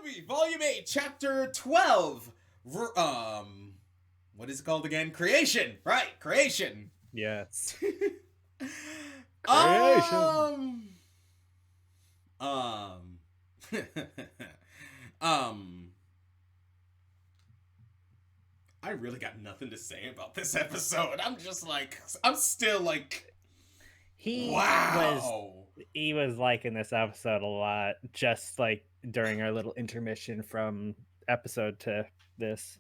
RWBY, Volume 8, Chapter 12. What is it called again? Creation. Right, creation. Yes. Creation. Um. um. I really got nothing to say about this episode. I'm still like, wow. He was liking this episode a lot, just like during our little intermission from episode to this.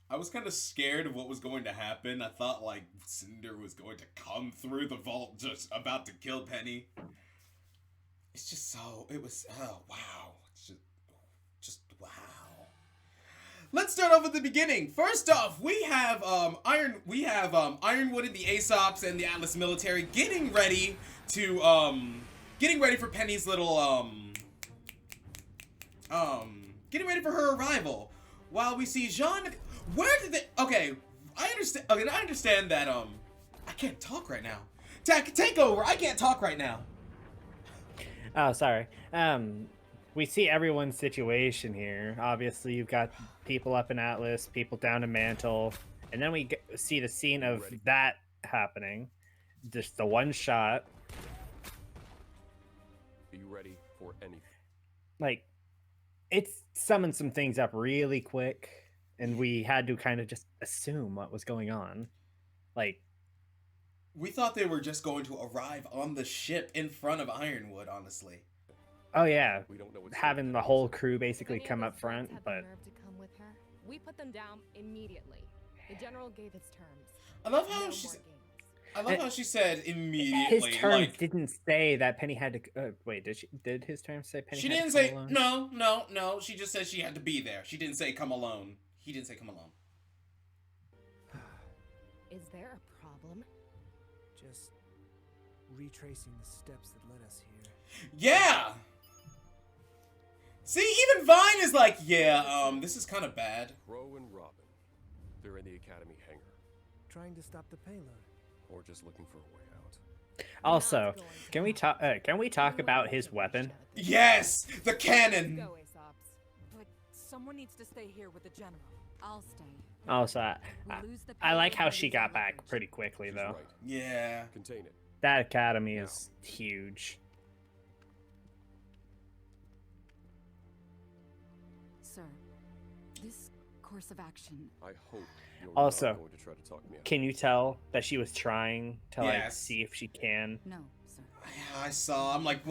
I was kind of scared of what was going to happen. I thought like Cinder was going to come through the vault just about to kill Penny. It's just so, it was, oh wow. It's just wow. Let's start off at the beginning. First off, we have Ironwood and the Aesops and the Atlas military getting ready for Penny's little getting ready for her arrival. While we see Jean, where did they? Okay, I understand. Okay, I understand that I can't talk right now. Take over. I can't talk right now. Oh, sorry. We see everyone's situation here. Obviously, you've got people up in Atlas, people down in Mantle, and then we see the scene of that happening. Just the one shot. Are you ready for anything? Like, it summoned some things up really quick, and we had to kind of just assume what was going on. Like, we thought they were just going to arrive on the ship in front of Ironwood, honestly. Oh yeah, we don't know what's having the whole crew basically come up front, but to come with her. We put them down immediately. The general gave his terms. I love how she said immediately. His terms didn't say that Penny had to. Wait, did his terms say Penny? She didn't say no. She just said she had to be there. She didn't say come alone. He didn't say come alone. Is there a problem? Just retracing the steps that led us here. Yeah. See, even Vine is like, yeah, this is kind of bad. Crow and Robin, they're in the Academy hangar. Trying to stop the payload. Or just looking for a way out. Also, can we talk? Can we talk about his weapon? Yes, the cannon. Go, Aesops. But someone needs to stay here with the general. I'll stay. Also, I like how she got back pretty quickly, though. Right. Yeah. Contain it. That academy is huge. Sir, this course of action. I hope you're Also, not going to try to talk me out. Can you tell that she was trying to like Yes. see if she can? No, sir. I saw. I'm like,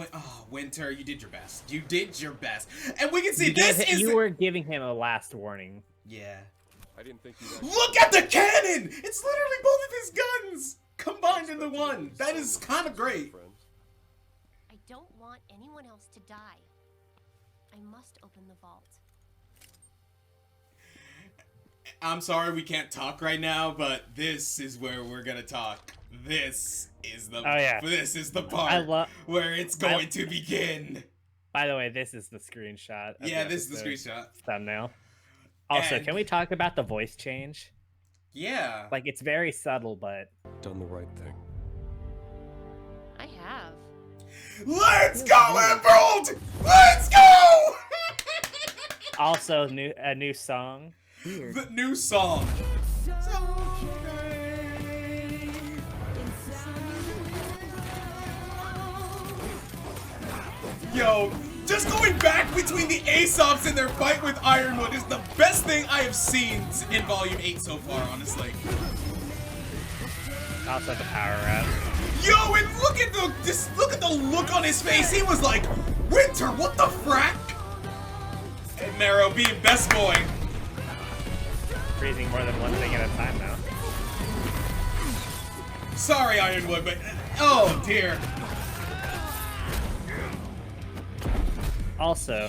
Winter, you did your best. You did your best, and we can see this is. You were giving him a last warning. Yeah. I didn't think you. Look at the cannon! It's literally both of his guns combined into one. That is kind of great. I don't want anyone else to die. I must open the vault. I'm sorry we can't talk right now, but this is where we're gonna talk. This is the This is the part where it's going to begin. By the way, this is the screenshot. Yeah, this is the screenshot. Thumbnail. Also, can we talk about the voice change? Yeah. Like, it's very subtle, but... Done the right thing. I have. Let's go, Emerald! Let's go! Also, a new song. Weird. The new song. Yo, just going back between the Aesops and their fight with Ironwood is the best thing I have seen in Volume 8 so far, honestly. Also the power up. Yo, and look at the look on his face. He was like, Winter, what the frack? Hey, Marrow being best boy. Freezing more than one thing at a time now. Sorry, Ironwood, but oh dear. Also,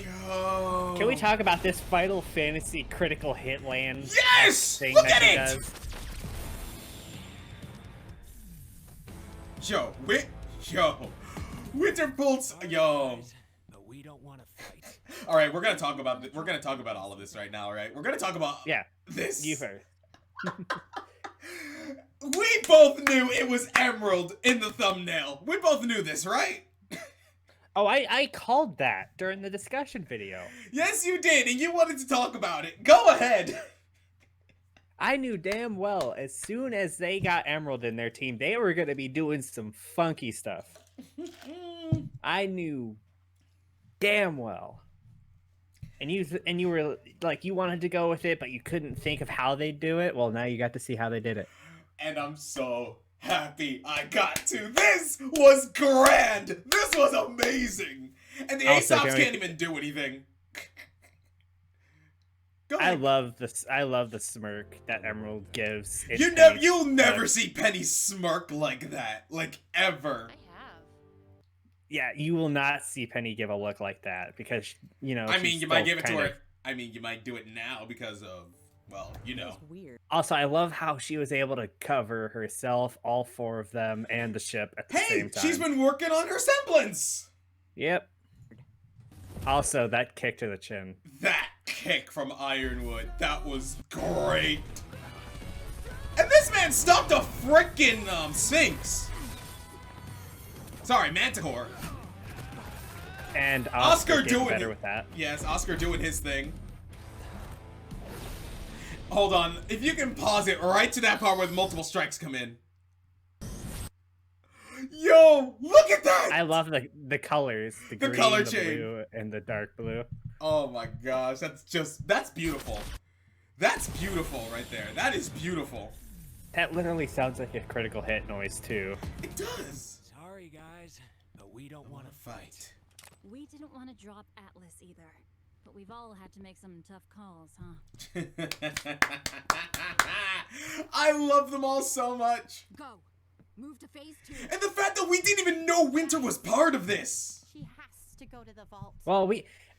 can we talk about this Final Fantasy critical hit land? Yes! Thing Look that at he it! does? Winter Bolts, yo. But we don't want to fight. All right, we're gonna talk about all of this right now. All right, we're gonna talk about this. You first. We both knew it was Emerald in the thumbnail. We both knew this, right? Oh, I called that during the discussion video. Yes, you did, and you wanted to talk about it. Go ahead. I knew damn well as soon as they got Emerald in their team, they were going to be doing some funky stuff. I knew damn well. And you were like, you wanted to go with it, but you couldn't think of how they'd do it. Well, now you got to see how they did it. And I'm so happy I got to. This was grand. This was amazing. And the Also, Aesops can't even do anything. Go I ahead. love the smirk that Emerald gives. in You'll Penny's never look. see Penny smirk like that, like ever. I have. Yeah, you will not see Penny give a look like that because I mean, she's you might still give it to kind her. of- I mean, you might do it now because of, well, you know. Weird. Also, I love how she was able to cover herself, all four of them, and the ship at the Hey, same time. she's been working on her semblance. Yep. Also, that kick to the chin. That kick from Ironwood, that was great. And this man stopped a frickin' Sphinx. Sorry, Manticore. And Oscar Oscar getting doing better it. with that. Yes, Oscar doing his thing. Hold on, if you can pause it right to that part where the multiple strikes come in. Yo, look at that! I love the colors, the green, color the change. blue, and the dark blue. Oh my gosh, that's beautiful. That's beautiful right there. That is beautiful. That literally sounds like a critical hit noise too. It does. Sorry, guys, but we don't want to Fight. We didn't want to drop Atlas either, but we've all had to make some tough calls, huh? I love them all so much. Go! Move to phase 2. And the fact that we didn't even know Winter was part of this. She has to go to the vault. Well,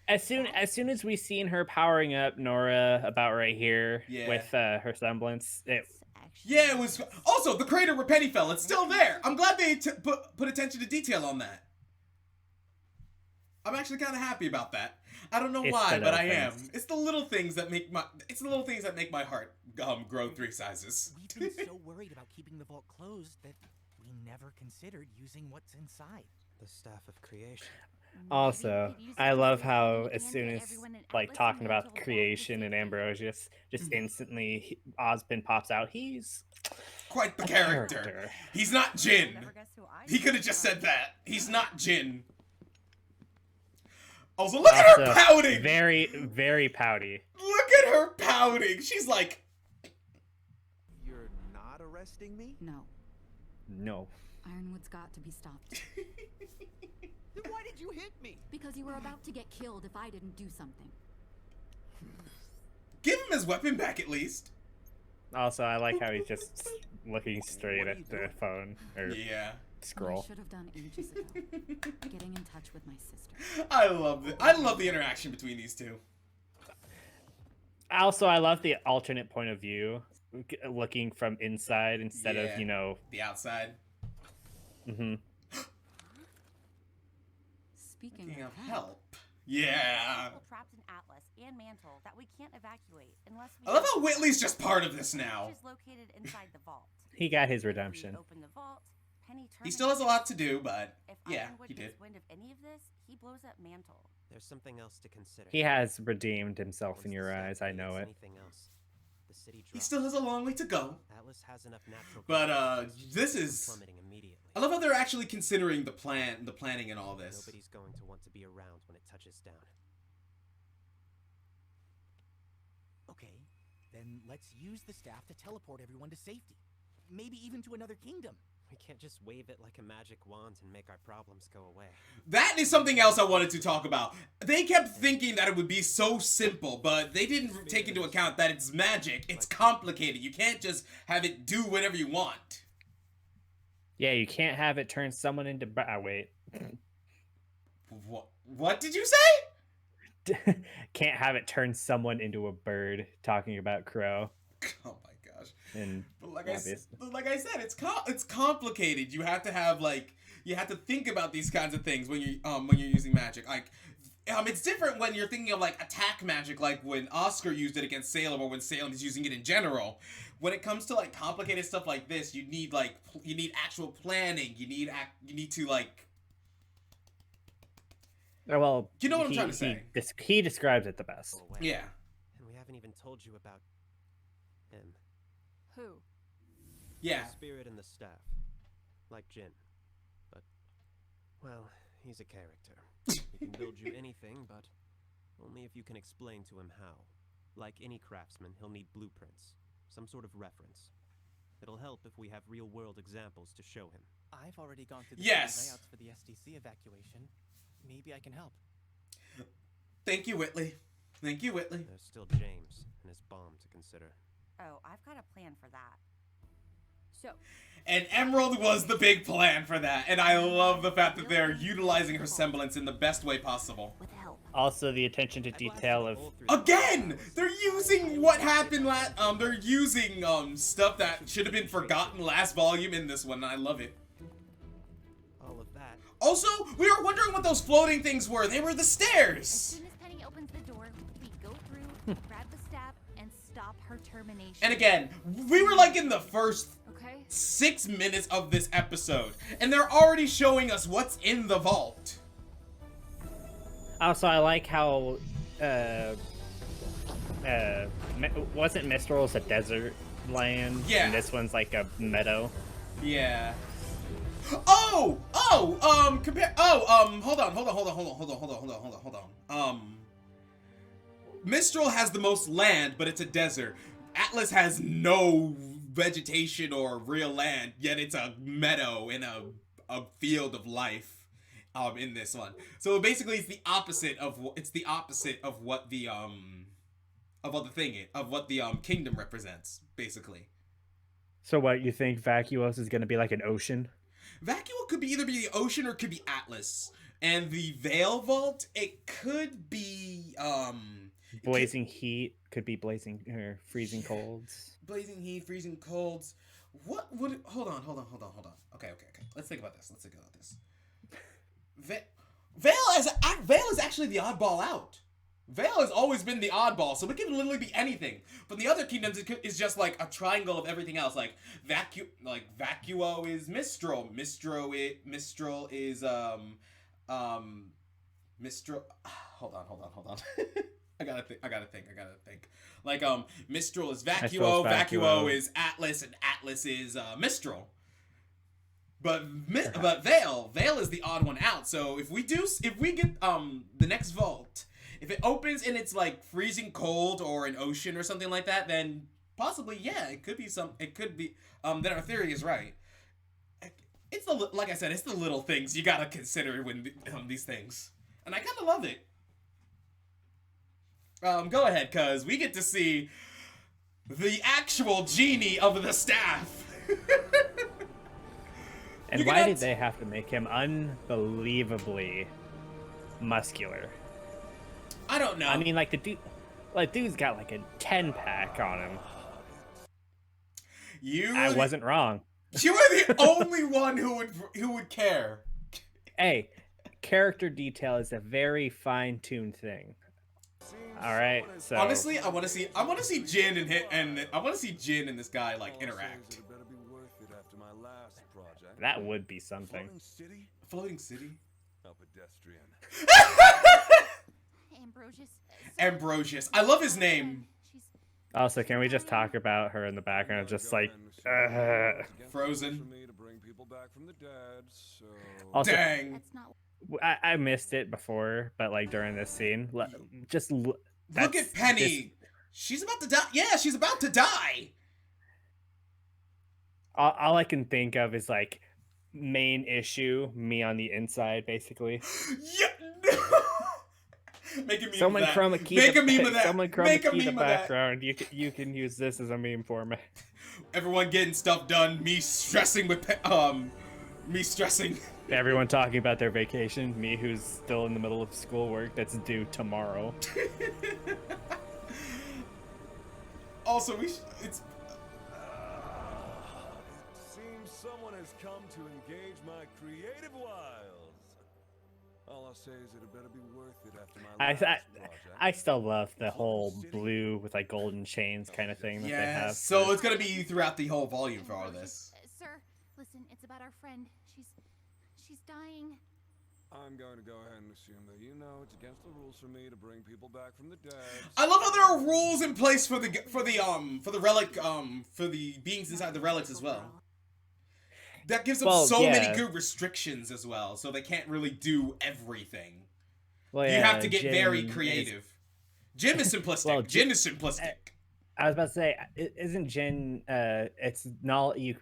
as soon as we seen her powering up Nora about right here Yeah. with her semblance, Yeah, it was. Also, the crater where Penny fell, it's still there. I'm glad they put attention to detail on that. I'm actually kind of happy about that. I don't know It's why, the but little I am. things. It's the little things that make my heart grow 3 sizes. We've been so worried about keeping the vault closed that we never considered using what's inside. The staff of creation. Also, I love how as soon as like talking about creation and Ambrosius, just instantly Ozpin pops out. He's Quite the a character. He's not Jin. He could have just said that. He's not Jin. Also, look at her Also, pouting. Very, very pouty. Look at her pouting. She's like, You're not arresting me? No, No. Ironwood's got to be stopped. Then why did you hit me? Because you were about to get killed if I didn't do something. give him his weapon back at least. Also, I like how he's just looking straight at the phone or Yeah. What scroll. I should have done ages ago. Getting in touch with my sister. I love the interaction between these two. Also, I love the alternate point of view, looking from inside instead Yeah. of The outside. hmm Speaking Speaking of of help. Yeah. People trapped in Atlas and Mantle that we can't evacuate unless we. I love how Whitley's just part of this now. Which is located inside the vault. he got his If we redemption. open the vault, Penny He still has a lot to terminates do, but If yeah, Ironwood he did. gets wind of any of this, he blows up Mantle. There's something else to consider. He has redeemed himself Once in the your staff eyes. I know leaves it. anything else, the city He drops. still has a long way to go. Atlas has enough natural But, resources this to is- plummeting immediately. I love how they're actually considering the planning and all this. Nobody's going to want to be around when it touches down. Okay, then let's use the staff to teleport everyone to safety. Maybe even to another kingdom. We can't just wave it like a magic wand and make our problems go away. That is something else I wanted to talk about. They kept thinking that it would be so simple, but they didn't take into account that it's magic. It's complicated. You can't just have it do whatever you want. Yeah, you can't have it turn someone into. Wait. What did you say? Can't have it turn someone into a bird. Talking about Crow. Oh my gosh. And But like obvious. I said, it's complicated. You have to have you have to think about these kinds of things when you're using magic. It's different when you're thinking of attack magic, like when Oscar used it against Salem, or when Salem is using it in general. When it comes to complicated stuff like this, you need actual planning. You need to Well, You know what I'm trying to say. He describes it the best. Go away. Yeah. And we haven't even told you about him. Who? Yeah. The spirit and the staff. Like Jin. But, well, he's a character. He can build you anything, but only if you can explain to him how. Like any craftsman, he'll need blueprints. Some sort of reference. It'll help if we have real-world examples to show him. I've already gone through the Yes. layouts for the SDC evacuation. Maybe I can help. Thank you, Whitley. Thank you, Whitley. There's still James and his bomb to consider. Oh, I've got a plan for that. So, And Emerald was the big plan for that. And I love the fact that they're utilizing her semblance in the best way possible. With help. Also, the attention to detail of Again! They're using what happened they're using stuff that should have been forgotten last volume in this one. And I love it. All of that. Also, we were wondering what those floating things were. They were the As stairs. soon as Penny opens the door, we go through, grab the staff, and stop her termination. And again, we were like in the first okay. 6 minutes of this episode, and they're already showing us what's in the vault. Also, I like how wasn't Mistral's a desert land? Yeah. And this one's like a meadow. Yeah. Hold on. Mistral has the most land, but it's a desert. Atlas has no vegetation or real land, yet it's a meadow in a field of life. In this one, so basically it's the opposite of what the kingdom represents, basically. So what, you think Vacuos is going to be like an ocean? Vacuo could either be the ocean or it could be Atlas, and the Veil Vault, it could be Blazing heat could be blazing or freezing colds. blazing heat, freezing colds. What would hold on. Okay. Let's think about this. Veil is actually the oddball out. Veil has always been the oddball, so it can literally be anything. But the other kingdoms is just like a triangle of everything else. Like Vacuo is Mistral. Mistral is Mistral. Hold on. I gotta think. Like Mistral is Vacuo. Vacuo is Atlas, and Atlas is Mistral. But Veil is the odd one out. So if we get the next vault, if it opens and it's like freezing cold or an ocean or something like that, then possibly it could be then our theory is right. It's like I said, it's the little things you gotta consider when these things, and I kind of love it. Go ahead, cuz we get to see the actual genie of the staff. And why did they have to make him unbelievably muscular? I don't know. I mean, like dude's got like a 10-pack on him. I wasn't wrong. You were the only one who would care. Hey, character detail is a very fine-tuned thing. All right, so honestly, I want to see Jin and I want to see Jin and this guy like interact. That would be something. Floating city. A pedestrian. Ambrosius. I love his name. Also, can we just talk about her in the background, just like Frozen? Also, dang. I missed it before, but like during this scene, just look at Penny. She's about to die. Yeah, she's about to die. All I can think of is like main issue, me on the inside, basically. Yeah. Make a meme Someone of that. chroma key Make a meme of that. Someone chroma Make a key the meme of that. background. You can use this as a meme format. Everyone getting stuff done. Me stressing with me stressing. Everyone talking about their vacation. Me who's still in the middle of schoolwork that's due tomorrow. Also, it's. It seems someone has come to engage my creative wiles. All I'll say is it better be worth it after my last project. I still love the whole blue with like golden chains kind of thing that they have. So it's gonna be throughout the whole volume for all of this. Sir, listen, it's about our friend. She's dying. I'm going to go ahead and assume that you know it's against the rules for me to bring people back from the dead. I love how there are rules in place for the relic for the beings inside the relics as well. That gives them many good restrictions as well, so they can't really do everything. Well, you have to get Jin very creative. Jin is simplistic. Jin is simplistic. I was about to say, isn't Jin? It's knowledge. You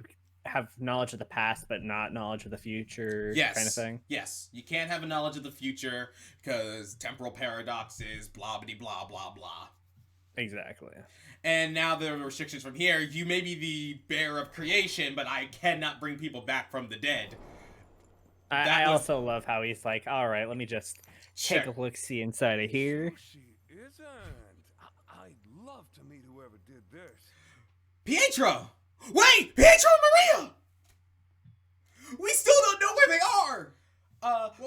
have knowledge of the past, but not knowledge of the future. Yes. Kind of thing. Yes, you can't have a knowledge of the future because temporal paradoxes, blah blah blah blah blah. Exactly. And now there are restrictions from here. You may be the bearer of creation, but I cannot bring people back from the dead. I also love how he's like, all right, let me just take a look-see inside of here. So she isn't. I'd love to meet whoever did this. Pietro! Wait! Pietro and Maria! We still don't know where they are!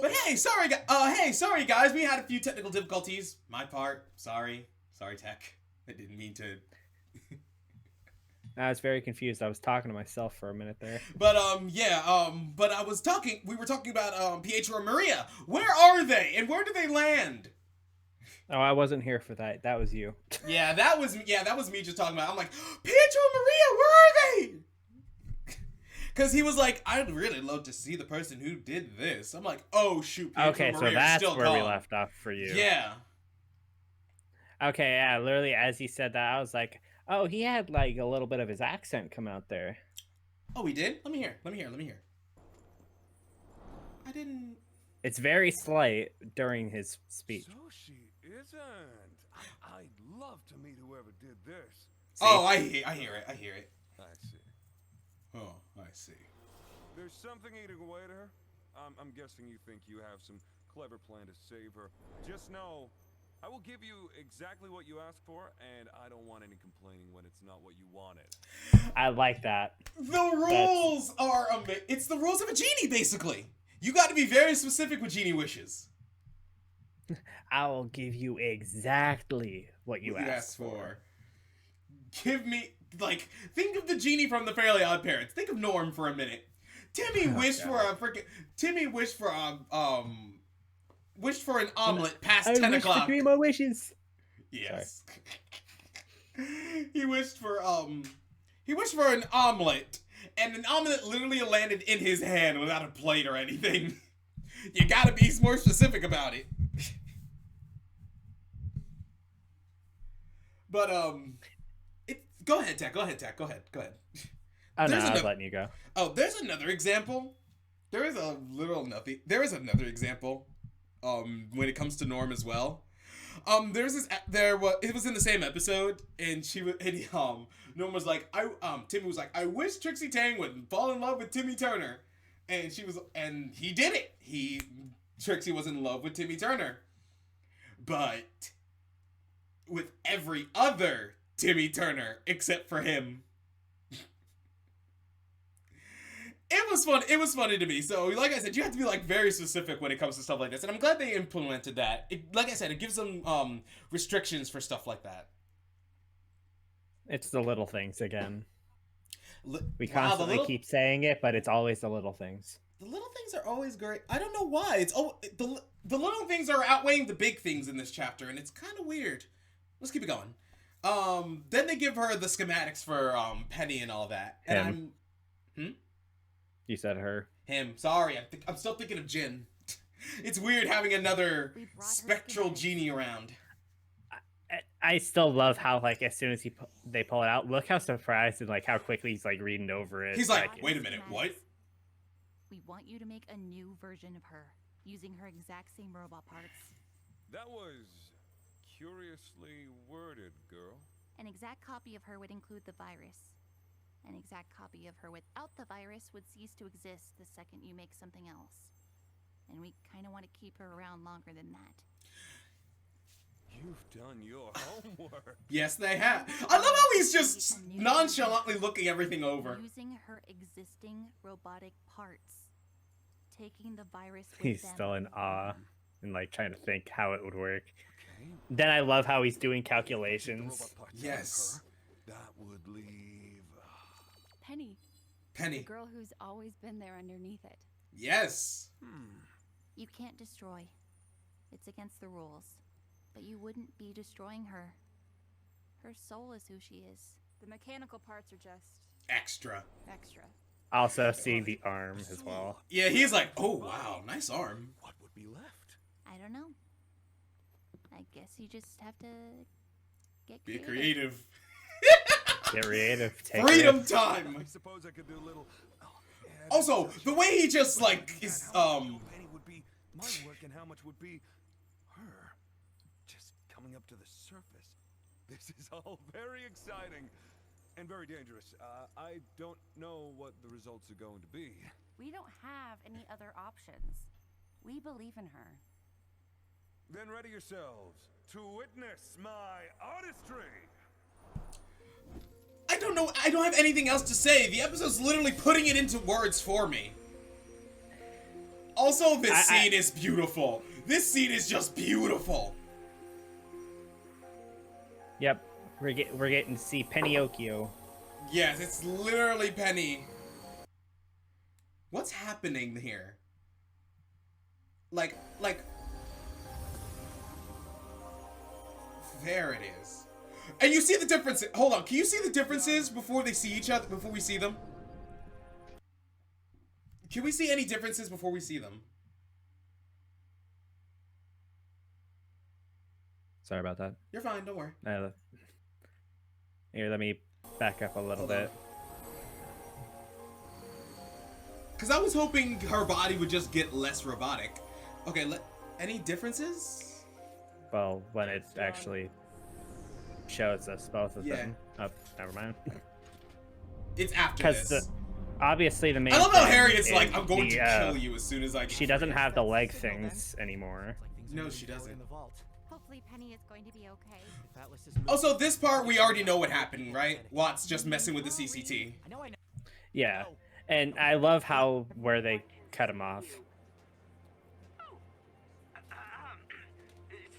But hey, sorry guys, we had a few technical difficulties. My part. Sorry, tech. I didn't mean to. I was very confused. I was talking to myself for a minute there. But but we were talking about Pietro and Maria. Where are they? And where do they land? Oh, I wasn't here for that. That was you. Yeah, that was me just talking about. I'm like, Pietro and Maria, where are they? Because he was like, I'd really love to see the person who did this. I'm like, oh shoot, Pietro and Maria so that's are still where gone. we left off for you. Yeah. Okay, yeah, literally as he said that, I was like, oh, he had like a little bit of his accent come out there. Oh, he did? Let me hear. I didn't. It's very slight during his speech. So she isn't. I'd love to meet whoever did this. See? Oh, I hear it. I see. Oh, I see. There's something eating away to her. I'm guessing you think you have some clever plan to save her. Just know, I will give you exactly what you asked for, and I don't want any complaining when it's not what you wanted. I like that. The rules are it's the rules of a genie, basically. You got to be very specific with genie wishes. I will give you exactly what you asked for. Give me, think of the genie from the Fairly Odd Parents. Think of Norm for a minute. Timmy wished for an omelet past 10 o'clock. I wish for 3 more wishes. Yes. He wished for an omelet, and an omelet literally landed in his hand without a plate or anything. You gotta be more specific about it. But go ahead, Tech. Go ahead. Oh no, I was letting you go. Oh, there's another example. There is another example. When it comes to Norm as well. It was in the same episode, and Norm was like, Timmy was like, I wish Trixie Tang would fall in love with Timmy Turner. And he did it. Trixie was in love with Timmy Turner. But with every other Timmy Turner except for him. It was fun. It was funny to me. So, like I said, you have to be very specific when it comes to stuff like this, and I'm glad they implemented that. Like I said, it gives them restrictions for stuff like that. It's the little things again. We constantly keep saying it, but it's always the little things. The little things are always great. I don't know why. It's the little things are outweighing the big things in this chapter, and it's kind of weird. Let's keep it going. Then they give her the schematics for Penny and all that, and You said her. Him. Sorry, I'm still thinking of Jin. It's weird having another spectral genie around. I still love how as soon as they pull it out, look how surprised and how quickly he's reading over it. He's like, wait a minute, what? We want you to make a new version of her using her exact same robot parts. That was curiously worded, girl. An exact copy of her would include the virus. An exact copy of her without the virus would cease to exist the second you make something else. And we kind of want to keep her around longer than that. You've done your homework. Yes, they have. I love how he's just nonchalantly looking everything over. Using her existing robotic parts. Taking the virus with He's them. still in awe and trying to think how it would work. Okay. Then I love how he's doing calculations. Yes. That would leave... Penny. Penny. The girl who's always been there underneath it. Yes. You can't destroy. It's against the rules. But you wouldn't be destroying her. Her soul is who she is. The mechanical parts are just Extra. extra. Also seeing the arm as well. Yeah, he's like, oh wow, nice arm. What would be left? I don't know. I guess you just have to get Be creative. creative. Get creative. Take Freedom risks. time. I suppose I could do a little. Also, the way he just like is Penny would be my work and how much would be her. Just coming up to the surface. This is all very exciting and very dangerous. I don't know what the results are going to be. We don't have any other options. We believe in her. Then ready yourselves to witness my artistry. I don't know. I don't have anything else to say. The episode's literally putting it into words for me. Also, this scene is beautiful. This scene is just beautiful. Yep, we're getting to see Pennyokio. Yes, it's literally Penny. What's happening here? Like, there it is. And you see the difference. Hold on, can you see the differences before they see each other, before we see them? Can we see any differences before we see them? Sorry about that. You're fine, don't worry. Here, let me back up a little bit. Because I was hoping her body would just get less robotic. Okay, any differences? Well, when it actually shows us both of them. Oh, never mind. It's after Because this. obviously the main. I love how thing Harriet's is like, I'm going the, to kill you as soon as I. She doesn't have the leg things anymore. No, she doesn't. Hopefully Penny is going to be okay. Also, this part we already know what happened, right? Watts just messing with the CCT. Yeah, and I love how where they cut him off.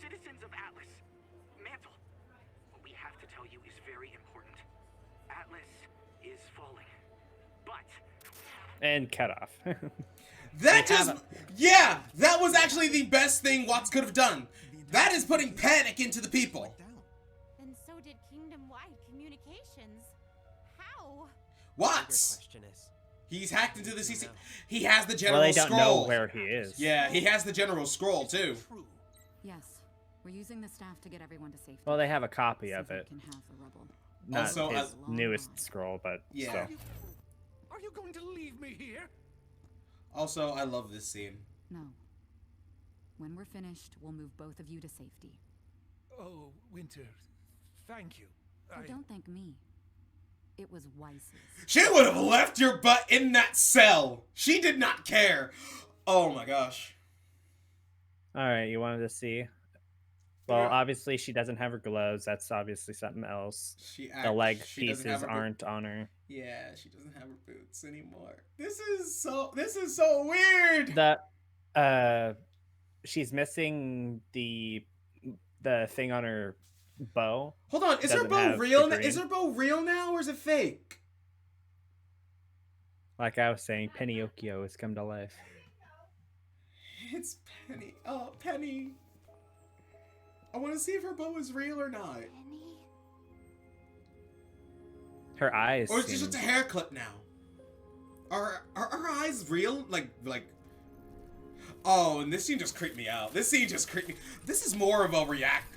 Citizens of Atlas, Mantle, what we have to tell you is very important. Atlas is falling, but And cut off. That that was actually the best thing Watts could have done. That is putting panic into the people. And so did kingdom-wide communications. How? Watts. He's hacked into the CC. He has the Well, general they don't scroll. know where he is. Yeah, he has the general scroll too. Yes, we're using the staff to get everyone to safety. Well, they have a copy of it. Can have the rubble. Not Also, his newest scroll, but Yeah. still. Are you going to leave me here? Also, I love this scene. No. When we're finished, we'll move both of you to safety. Oh, Winter, thank you. Oh, don't thank me. It was Weiss's. She would have left your butt in that cell. She did not care. Oh my gosh. All right, you wanted to see. Well, obviously she doesn't have her gloves. That's obviously something else. The leg she doesn't have pieces her aren't on her. Yeah, she doesn't have her boots anymore. This is so weird. She's missing the thing on her bow. Hold on, is her Doesn't bow have real? the Is green. her bow real now, or is it fake? Like I was saying, Pennyokio has come to life. It's Penny. Oh, Penny. I want to see if her bow is real or not. Her eyes. Or is it seem- just a hair clip now? Are her eyes real? Like. Oh, and this scene just creeped me out. This scene just creeped me. This is more of a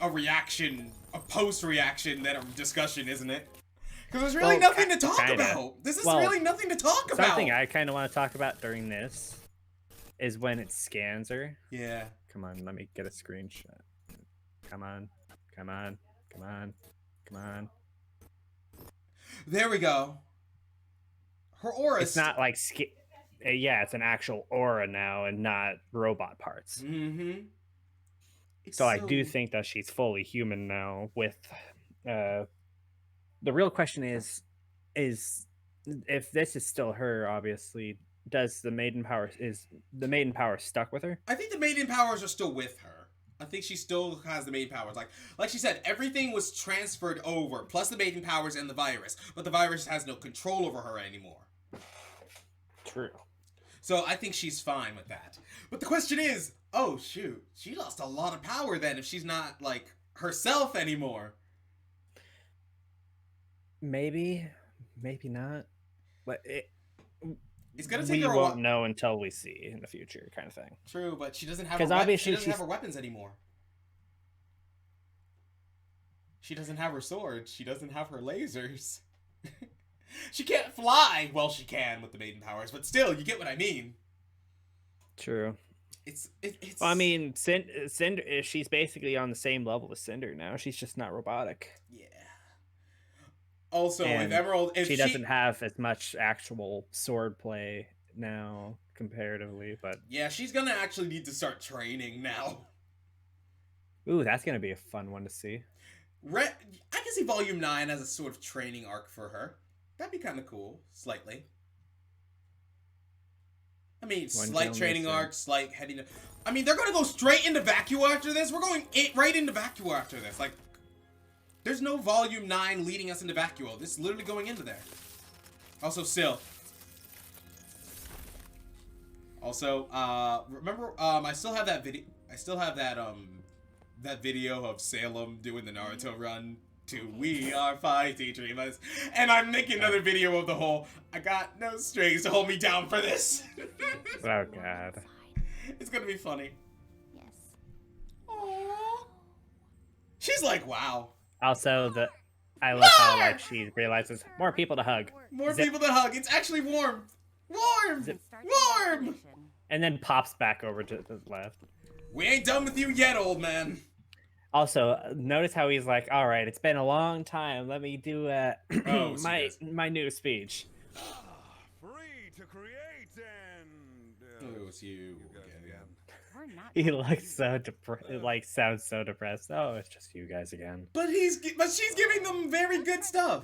reaction, a post-reaction than a discussion, isn't it? Because there's really nothing to talk kinda. about. This is really nothing to talk about. Something I kind of want to talk about during this is when it scans her. Yeah. Come on, let me get a screenshot. Come on. Come on. Come on. Come on. There we go. Her aura. It's not like yeah, it's an actual aura now and not robot parts. Mm-hmm. So I do think that she's fully human now. With the real question is if this is still her, obviously, does the maiden power stuck with her? I think the maiden powers are still with her. I think she still has the maiden powers. Like she said, everything was transferred over, plus the maiden powers and the virus. But the virus has no control over her anymore. True. So I think she's fine with that. But the question is, oh shoot, she lost a lot of power then if she's not, like, herself anymore. Maybe, maybe not. But it's gonna take we her a won't while. know until we see in the future, kind of thing. True, but she doesn't have because her obviously she doesn't have her weapons anymore. She doesn't have her sword. She doesn't have her lasers. She can't fly. Well, she can with the maiden powers, but still, you get what I mean. True. It's. Well, I mean, Cinder. She's basically on the same level as Cinder now. She's just not robotic. Yeah. Also, And if Emerald, if she doesn't have as much actual sword play now comparatively, but yeah, she's gonna actually need to start training now. Ooh, that's gonna be a fun one to see. I can see Volume 9 as a sort of training arc for her. That'd be kind of cool, slightly. I mean, slight training arc, slight heading to... I mean, they're going to go straight into Vacuo after this. We're going right into Vacuo after this. Like, there's no Volume 9 leading us into Vacuo. This is literally going into there. Also, Syl. Also, remember, I still have that video... I still have that, that video of Salem doing the Naruto run to We Are Fighting Dreamers, and I'm making another video of the whole I got no strings to hold me down for this. Oh god. It's gonna be funny. Yes. Aww. She's like, wow. Also, I love how like she realizes more people to hug. More people to hug. It's actually warm. Warm! Warm! And then pops back over to the left. We ain't done with you yet, old man. Also, notice how he's like, all right, it's been a long time. Let me do my new speech. Free to create and... it was you. He looks so sounds so depressed. Oh, it's just you guys again. But she's giving them very good stuff.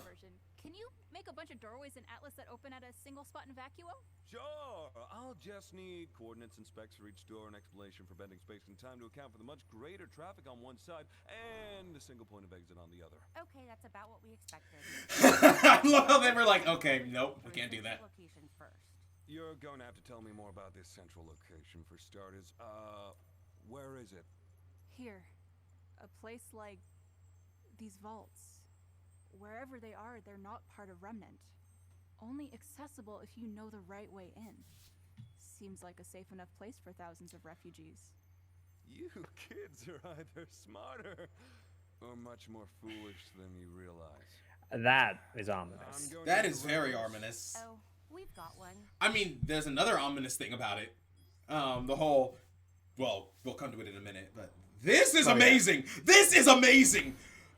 Can you make a bunch of doorways in Atlas that open at a single spot in Vacuo? Sure, I'll just need coordinates and specs for each door and explanation for bending space and time to account for the much greater traffic on one side and a single point of exit on the other. Okay, that's about what we expected. I love how they were like, okay, nope, we can't do that. Locations first. You're going to have to tell me more about this central location for starters. Where is it? Here. A place like these vaults. Wherever they are, they're not part of Remnant. Only accessible if you know the right way in. Seems like a safe enough place for thousands of refugees. You kids are either smarter or much more foolish than you realize. That is ominous. That is very ominous. Oh, we've got one. I mean, there's another ominous thing about it. The whole... Well, we'll come to it in a minute, but... This is amazing! Yeah. This is amazing!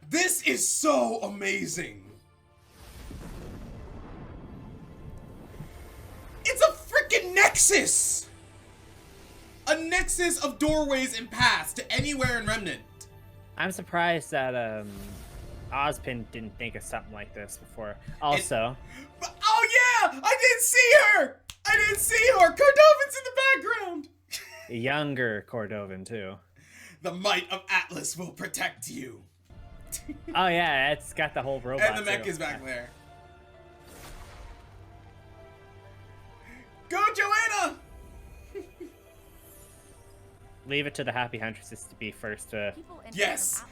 This is so amazing! It's a freaking nexus! A nexus of doorways and paths to anywhere in Remnant. I'm surprised that Ozpin didn't think of something like this before. Also... oh yeah! I didn't see her! I didn't see her! Cordovan's in the background! Younger Cordovan, too. The might of Atlas will protect you. Oh yeah, it's got the whole robot. And the mech is back there. Go, Joanna! Leave it to the Happy Huntresses to be first to... Yes!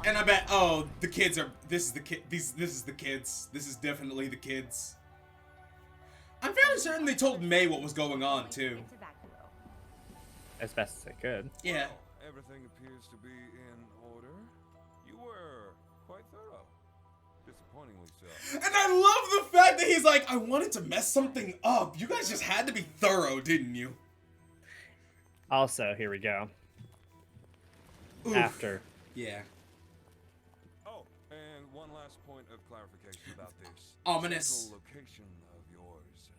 And I bet, oh, the kids are... This is the kid. This is the kids. This is definitely the kids. I'm fairly certain they told May what was going on, too. As best as they could. Yeah. Everything appears to be in order. You were quite thorough. Disappointingly so. And I love the fact that he's like, I wanted to mess something up. You guys just had to be thorough, didn't you? Also, here we go. Oof. After. Yeah. Oh, and one last point of clarification about this. Ominous. Central location of yours.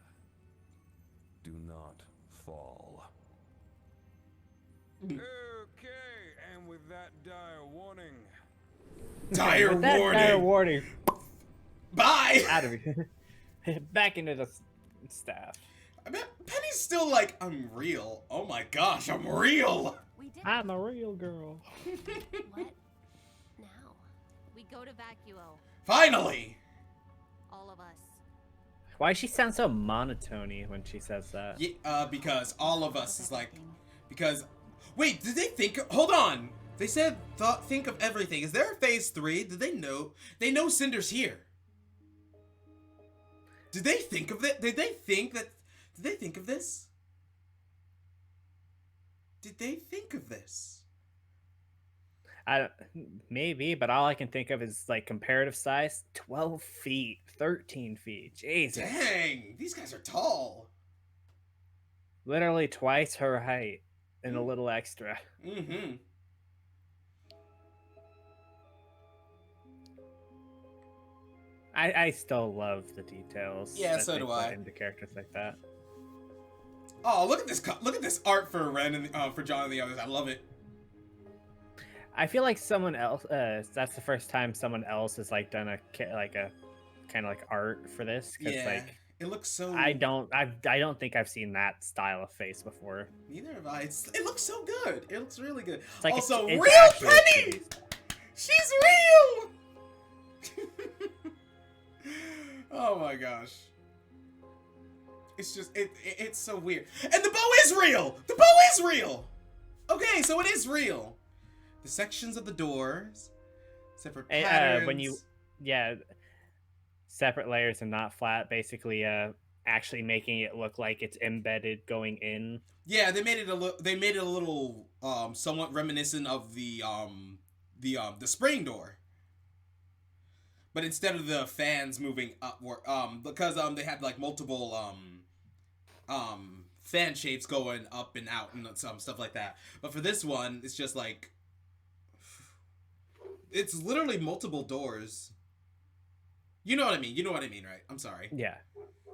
Do not fall. Okay, and with that dire warning. Dire warning. Dire warning. Bye. Out of here. Back into the staff. I bet Penny's still like, I'm real. Oh my gosh, I'm real. I'm a real girl. What now? We go to Vacuo. Finally. All of us. Why she sound so monotony when she says that? Yeah, because all of us is like, because, wait, did they think, hold on. They said, think of everything. Is there a phase 3? Did they know? They know Cinder's here. Did they think of it? Did they think of this? Did they think of this? Maybe, but all I can think of is like comparative size: 12 feet, 13 feet. Jesus. Dang, these guys are tall. Literally twice her height and a little extra. Mm-hmm. I still love the details. Yeah, so do I. Into characters like that. Oh, look at this! Look at this art for Ren and for John and the others. I love it. I feel like someone else. That's the first time someone else has like done a kind of like art for this. Yeah, like, it looks so. I don't think I've seen that style of face before. Neither have I. It looks so good. It looks really good. It's like also, it's real Penny. She's real. Oh my gosh. It's just it's so weird. And the bow is real. The bow is real. Okay, so it is real. The sections of the doors, separate patterns. When you, separate layers and not flat. Basically, actually making it look like it's embedded going in. Yeah, they made it a little somewhat reminiscent of the spring door. But instead of the fans moving upward, because they had like multiple fan shapes going up and out and some stuff like that. But for this one, it's just like it's literally multiple doors. You know what I mean? You know what I mean, right? I'm sorry. Yeah.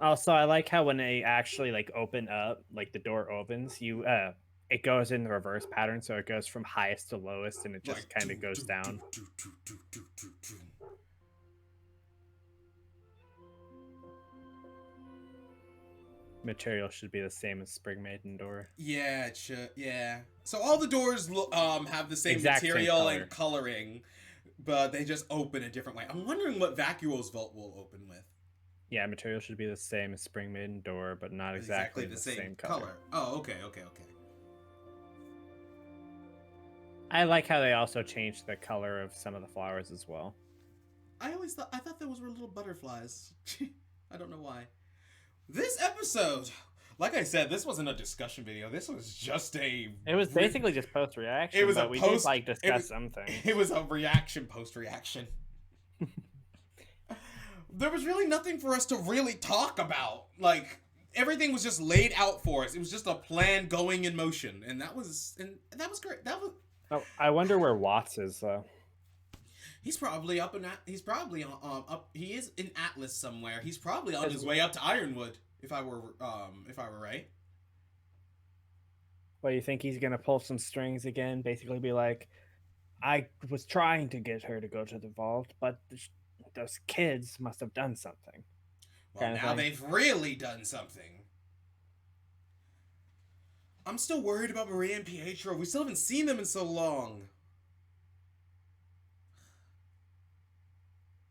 Also, I like how when they actually like open up, like the door opens, it goes in the reverse pattern, so it goes from highest to lowest, and it just like, kind of goes down. Material should be the same as Spring Maiden door. Yeah, it should. Yeah. So all the doors have the same material and coloring, but they just open a different way. I'm wondering what Vacuo's vault will open with. Yeah, material should be the same as Spring Maiden door, but not exactly the same color. Oh, okay. I like how they also changed the color of some of the flowers as well. I thought those were little butterflies. I don't know why. This episode, like I said, this wasn't a discussion video. This was just It was basically just post-reaction, but we did like discuss something. It was a reaction post-reaction. There was really nothing for us to really talk about. Like, everything was just laid out for us. It was just a plan going in motion, and that was great. Oh, I wonder where Watts is though. He's probably up he's probably up. He is in Atlas somewhere. He's probably on his way up to Ironwood. If I were right. What, you think he's gonna pull some strings again? Basically, be like, I was trying to get her to go to the vault, but those kids must have done something. Well, now they've really done something. I'm still worried about Maria and Pietro. We still haven't seen them in so long.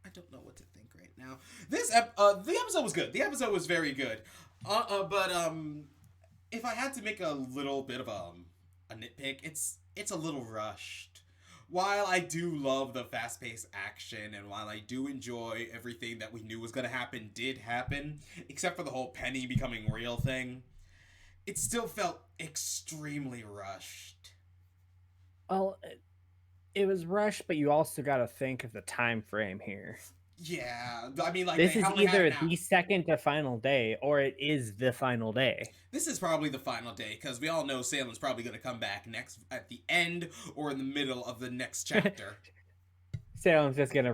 I don't know what to think right now. The episode was good. The episode was very good. But if I had to make a little bit of a nitpick, it's a little rushed. While I do love the fast-paced action, and while I do enjoy everything that we knew was gonna happen did happen, except for the whole Penny becoming real thing, it still felt extremely rushed. Well, it was rushed, but you also got to think of the time frame here. Yeah, I mean, like, this is either the second to final day, or it is the final day. This is probably the final day, because we all know Salem's probably going to come back next at the end or in the middle of the next chapter. Salem's just gonna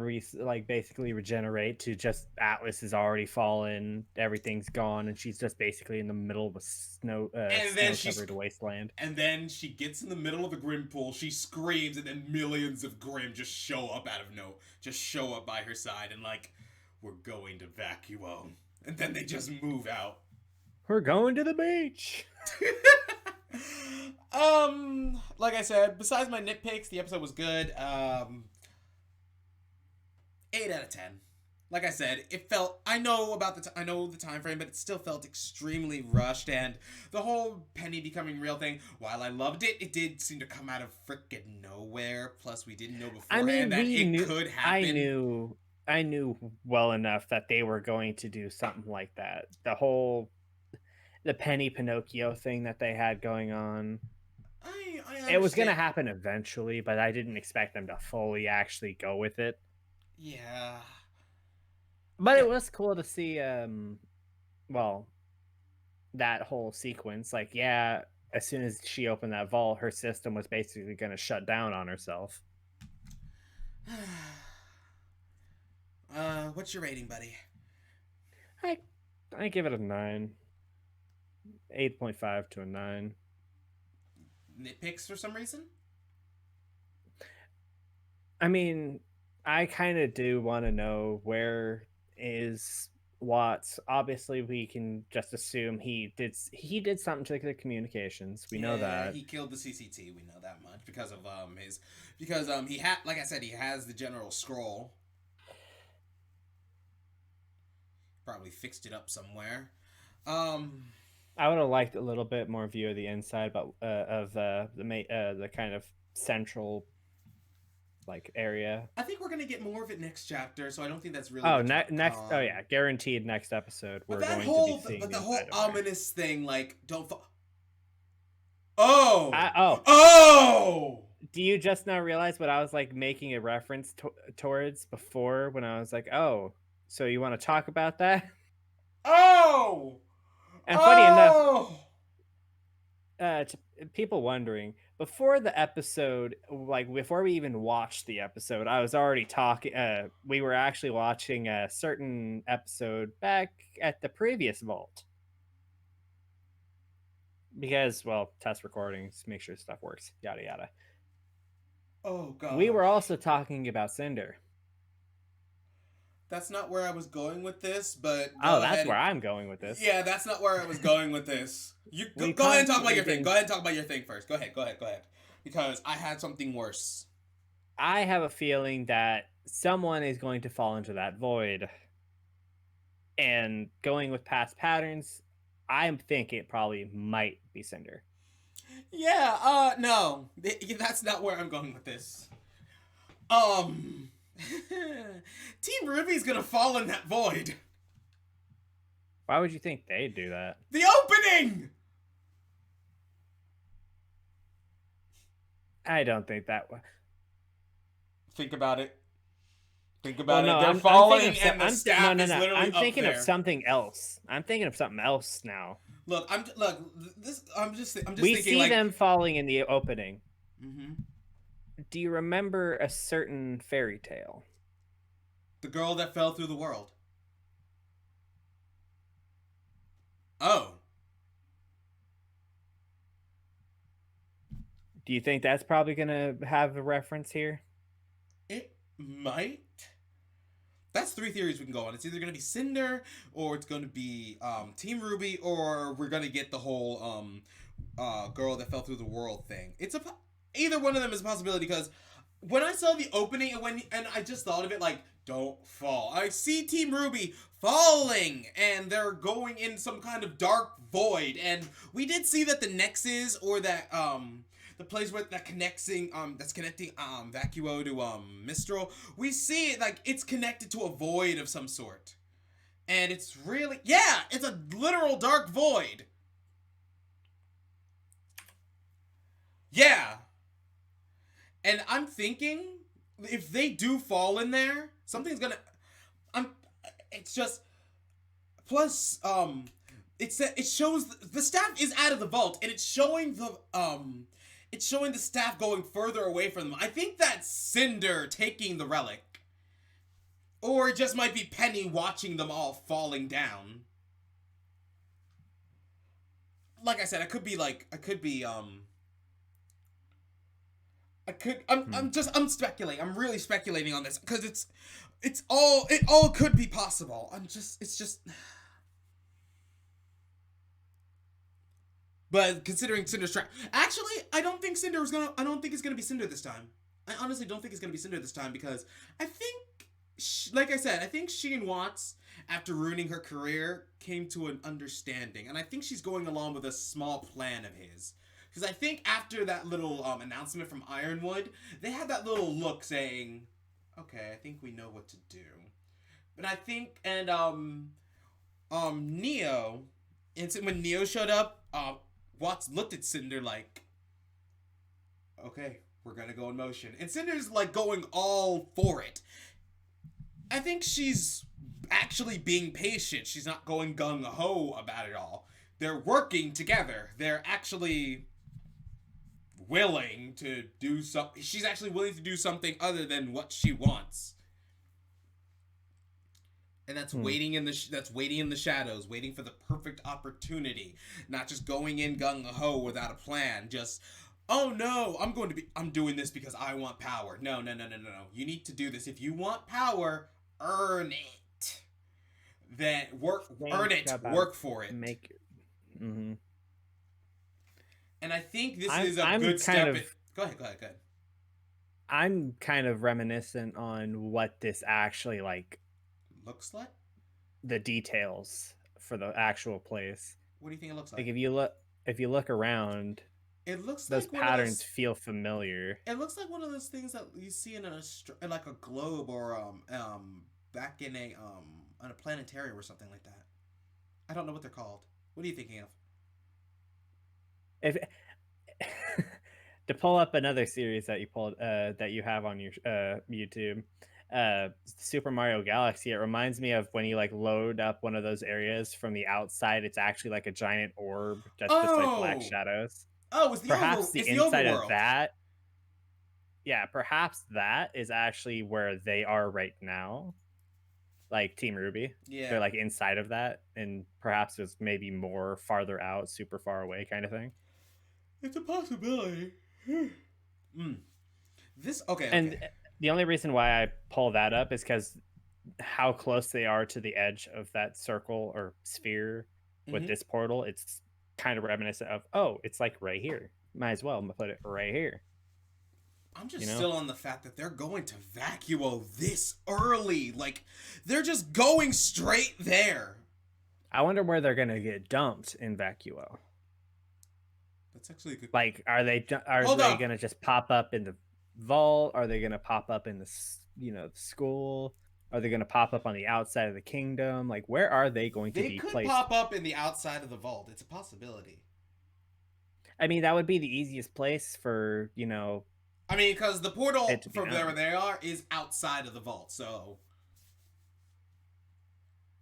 basically regenerate to just Atlas has already fallen, everything's gone, and she's just basically in the middle of a snow-covered wasteland. And then she gets in the middle of the Grim pool, she screams, and then millions of Grim just show up show up by her side, and like, we're going to Vacuo. And then they just move out. We're going to the beach. Like I said, besides my nitpicks, the episode was good. 8 out of 10. like I said, it felt. I know the time frame, but it still felt extremely rushed. And the whole Penny becoming real thing, while I loved it, it did seem to come out of frickin' nowhere. Plus, we didn't know beforehand that it could happen. I knew well enough that they were going to do something like that. The Penny Pinocchio thing that they had going on. I It was going to understand. happen eventually, but I didn't expect them to fully actually go with it. Yeah. But Yeah. it was cool to see, well, that whole sequence. Like, yeah, as soon as she opened that vault, her system was basically going to shut down on herself. What's your rating, buddy? I give it a 9. 8.5 to a 9. Nitpicks for some reason? I mean, I kind of do want to know where is Watts. Obviously, we can just assume he did something to the communications. We know that. He killed the CCT. We know that much because of he had, like I said, he has the general scroll. Probably fixed it up somewhere. I would have liked a little bit more view of the inside, but of the kind of central area. I think we're gonna get more of it next chapter, so I don't think that's really. Oh, next! Oh yeah, guaranteed next episode. We're going to be seeing. But the whole inside of ominous thing, like, don't. Do you just now realize what I was like making a reference towards before when I was like, oh, so you want to talk about that? Oh! And funny enough, people wondering, before the episode, like before we even watched the episode, I was already talking. We were actually watching a certain episode back at the previous vault. Because, well, test recordings, make sure stuff works, yada yada. Oh, God. We were also talking about Cinder. That's not where I was going with this, but that's where I'm going with this. Yeah, that's not where I was going with this. You go ahead and talk about your thing. Go ahead and talk about your thing first. Go ahead. Because I had something worse. I have a feeling that someone is going to fall into that void. And going with past patterns, I'm thinking it probably might be Cinder. Yeah, no. That's not where I'm going with this. Team RWBY's gonna fall in that void. Why would you think they'd do that? The opening! I don't think that way. Think about it. They're I'm falling and the staff is literally I'm thinking up of there. something else. I'm thinking of something else now. I'm just we thinking, see like, them falling in the opening. Mm-hmm. Do you remember a certain fairy tale? The girl that fell through the world. Oh. Do you think that's probably going to have a reference here? It might. That's 3 theories we can go on. It's either going to be Cinder, or it's going to be Team RWBY, or we're going to get the whole girl that fell through the world thing. Either one of them is a possibility, because when I saw the opening and I just thought of it like, don't fall. I see Team RWBY falling, and they're going in some kind of dark void, and we did see that the Nexus, or that the place where that's connecting Vacuo to Mistral, we see it like it's connected to a void of some sort. And it's really, it's a literal dark void. Yeah. And I'm thinking, if they do fall in there, something's gonna, it's just, plus, it shows, the staff is out of the vault, and it's showing the staff going further away from them. I think that's Cinder taking the relic. Or it just might be Penny watching them all falling down. Like I said, I'm speculating. I'm really speculating on this because it all could be possible. But considering Cinder's track, actually, I don't think it's gonna be Cinder this time. I honestly don't think it's gonna be Cinder this time, because I think like I said, I think Sheen Watts, after ruining her career, came to an understanding, and I think she's going along with a small plan of his. Because I think after that little announcement from Ironwood, they had that little look saying, "Okay, I think we know what to do." But I think, and Neo, and so when Neo showed up, Watts looked at Cinder like, "Okay, we're gonna go in motion," and Cinder's like going all for it. I think she's actually being patient. She's not going gung-ho about it all. They're working together. They're actually willing to do something. She's actually willing to do something other than what she wants. And that's waiting in the shadows, waiting for the perfect opportunity, not just going in gung-ho without a plan. Just, "Oh no, I'm doing this because I want power." No. You need to do this. If you want power, earn it. Then work for it. Mm-hmm. And I think this is a good step. Go ahead. I'm kind of reminiscent on what this actually like looks like. The details for the actual place. What do you think it looks like? Like if you look around, it looks those like patterns feel familiar. It looks like one of those things that you see in like a globe or back in a planetarium or something like that. I don't know what they're called. What are you thinking of? If to pull up another series that you have on your YouTube, Super Mario Galaxy, it reminds me of when you like load up one of those areas from the outside. It's actually like a giant orb that's just like black shadows. Oh, it's perhaps the inside of that. Yeah, perhaps that is actually where they are right now. Like Team RWBY. Yeah. They're like inside of that, and perhaps it's maybe more farther out, super far away kind of thing. It's a possibility. And the only reason why I pull that up is because how close they are to the edge of that circle or sphere with this portal. It's kind of reminiscent of, oh, it's like right here. Might as well put it right here. I'm just still on the fact that they're going to Vacuo this early. Like, they're just going straight there. I wonder where they're going to get dumped in Vacuo. That's actually a good. Like, are they going to just pop up in the vault? Are they going to pop up in the school? Are they going to pop up on the outside of the kingdom? Like, where are they going to be placed? They could pop up in the outside of the vault. It's a possibility. I mean, that would be the easiest place for, I mean, because the portal from where they are is outside of the vault, so.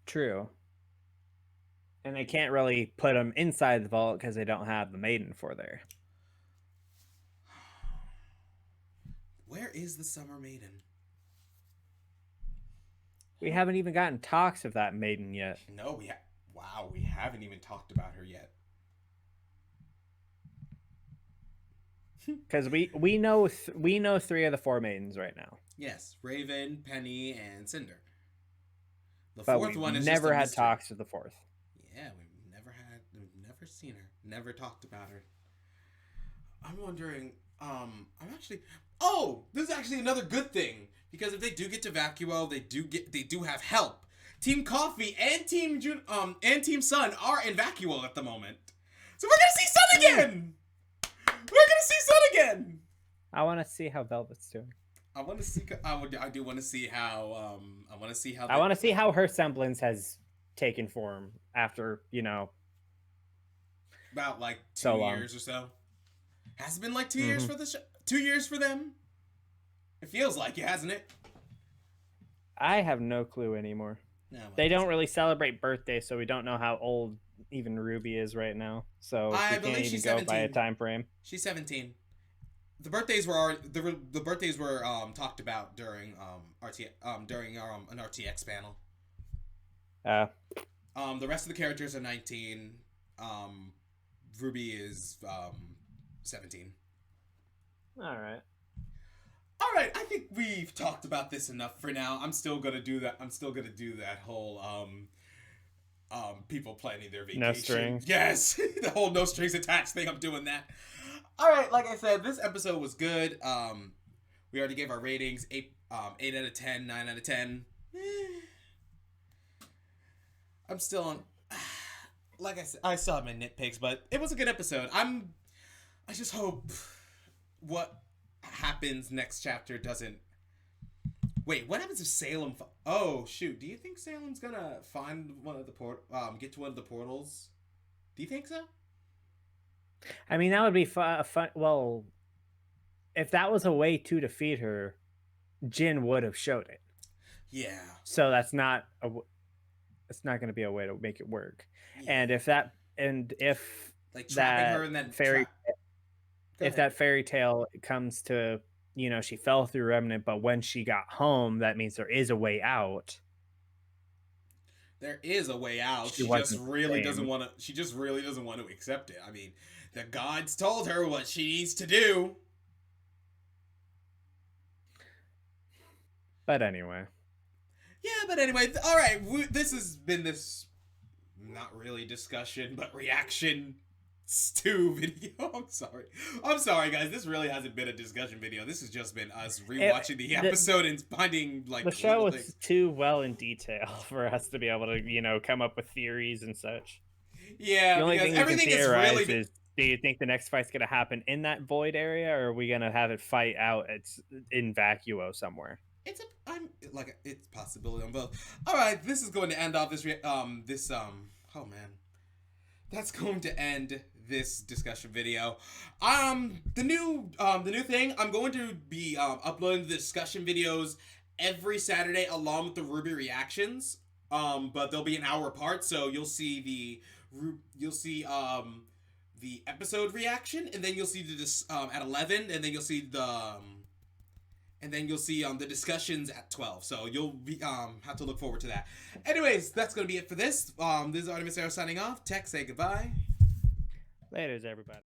True. And they can't really put them inside the vault because they don't have the maiden for there. Where is the Summer Maiden? We haven't even gotten talks of that maiden yet. No, we haven't even talked about her yet. Because we know three of the four maidens right now. Yes, Raven, Penny, and Cinder. The but fourth one is never just a had mystery. talks with the fourth. Yeah, we've never seen her, never talked about her. I'm wondering. This is actually another good thing, because if they do get to Vacuo, they do have help. Team Coffee and Team Sun are in Vacuo at the moment, so we're gonna see Sun again. We're gonna see Sun again. I want to see how Velvet's doing. I want to see. I do want to see how. I want to see how. I want to see how her semblance has taken form after about like 2 years or so. Has it been like 2 years for the 2 years for them? It feels like it, hasn't it? I have no clue anymore. No, they don't really celebrate birthdays, so we don't know how old even RWBY is right now. So we can't even go by a time frame. She's 17. The birthdays were talked about during an RTX panel. The rest of the characters are 19. RWBY is 17. All right. I think we've talked about this enough for now. I'm still gonna do that. That whole people planning their vacation. No strings. Yes, the whole no strings attached thing. I'm doing that. All right, like I said, this episode was good. We already gave our ratings. 8 out of 10, 9 out of 10. I'm still on. Like I said, I still have my nitpicks, but it was a good episode. I just hope what happens next chapter doesn't. Wait, what happens if Salem? Oh shoot! Do you think Salem's gonna find one of the get to one of the portals? Do you think so? I mean, that would be fun. Well, if that was a way to defeat her, Jin would have showed it. Yeah. So that's not it's not going to be a way to make it work. Yeah. And if like trapping that her and then that fairy tale comes to, she fell through Remnant, but when she got home, that means there is a way out. There is a way out. She just really doesn't want to. She just really doesn't want to accept it. I mean, the gods told her what she needs to do. But anyway. Yeah, but anyway, all right. This has been this not really discussion, but reaction stew video. I'm sorry, guys. This really hasn't been a discussion video. This has just been us rewatching the episode and finding like the show was too well in detail for us to be able to, come up with theories and such. Yeah, the only thing everything is really. Do you think the next fight's gonna happen in that void area, or are we gonna have it fight out in Vacuo somewhere? It's a possibility on both. All right, this is going to end off this oh man, that's going to end this discussion video. The new thing, I'm going to be uploading the discussion videos every Saturday along with the RWBY reactions. But they'll be an hour apart, so you'll see the episode reaction, and then you'll see at 11, and then you'll see the discussions at 12. So you'll be have to look forward to that. Anyways, that's gonna be it for this. This is Artemis Arrow signing off. Tech, say goodbye. Laters, everybody.